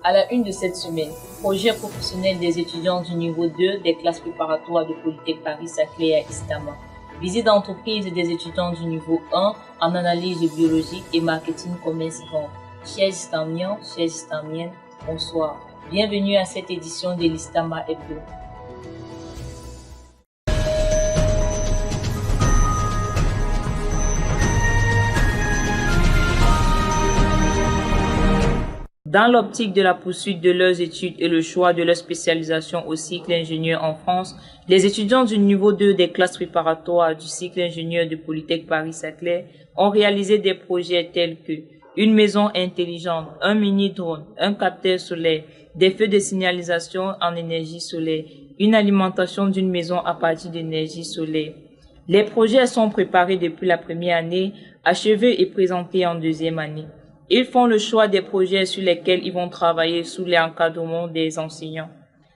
À la une de cette semaine, projet professionnel des étudiants du niveau 2 des classes préparatoires de Polytech Paris-Saclay à Istama. Visite d'entreprise des étudiants du niveau 1 en analyse biologique et marketing commerce vente. Chers Istamiens, chères Istamiennes, bonsoir. Bienvenue à cette édition de l'Istama Hebdo. Dans l'optique de la poursuite de leurs études et le choix de leur spécialisation au cycle ingénieur en France, les étudiants du niveau 2 des classes préparatoires du cycle ingénieur de Polytech Paris-Saclay ont réalisé des projets tels que une maison intelligente, un mini-drone, un capteur solaire, des feux de signalisation en énergie solaire, une alimentation d'une maison à partir d'énergie solaire. Les projets sont préparés depuis la première année, achevés et présentés en deuxième année. Ils font le choix des projets sur lesquels ils vont travailler sous l'encadrement des enseignants.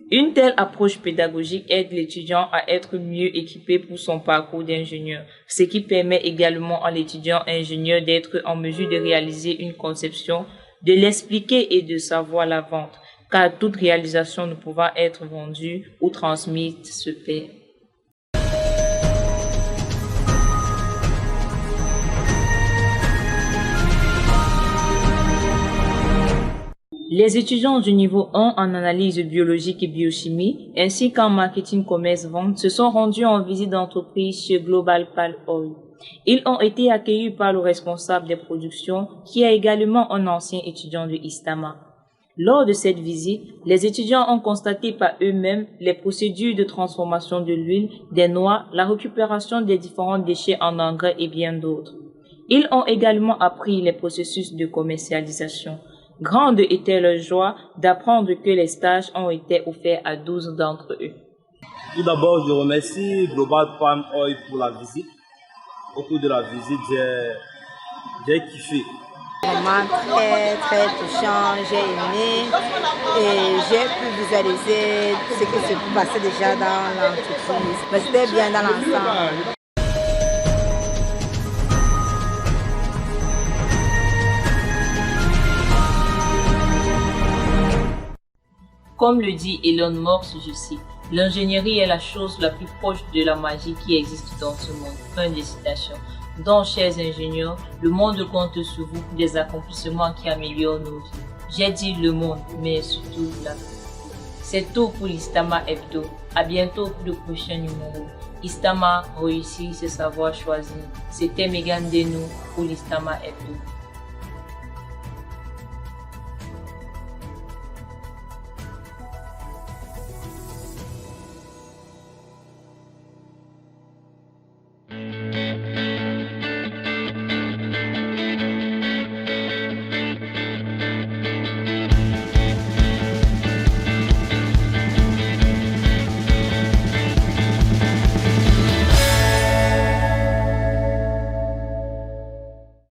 Une telle approche pédagogique aide l'étudiant à être mieux équipé pour son parcours d'ingénieur, ce qui permet également à l'étudiant ingénieur d'être en mesure de réaliser une conception, de l'expliquer et de savoir la vente, car toute réalisation ne pouvant être vendue ou transmise se perd. Les étudiants du niveau 1 en analyse biologique et biochimie, ainsi qu'en marketing commerce vente, se sont rendus en visite d'entreprise chez Global Palm Oil. Ils ont été accueillis par le responsable des productions, qui est également un ancien étudiant de Istama. Lors de cette visite, les étudiants ont constaté par eux-mêmes les procédures de transformation de l'huile, des noix, la récupération des différents déchets en engrais et bien d'autres. Ils ont également appris les processus de commercialisation. Grande était leur joie d'apprendre que les stages ont été offerts à 12 d'entre eux. Tout d'abord, je remercie Global Palm Oil pour la visite. Au cours de la visite, j'ai kiffé. Vraiment très touchant, j'ai aimé et j'ai pu visualiser ce qui se passait déjà dans l'entreprise. Mais c'était bien dans l'ensemble. Comme le dit Elon Musk, je cite, « L'ingénierie est la chose la plus proche de la magie qui existe dans ce monde. » Fin de citation. Donc, chers ingénieurs, le monde compte sur vous pour des accomplissements qui améliorent nos vies. J'ai dit le monde, mais surtout la vie. C'est tout pour l'Istama Hebdo. À bientôt pour le prochain numéro. Istama, réussir, c'est savoir choisir. C'était Megan Denou pour l'Istama Hebdo.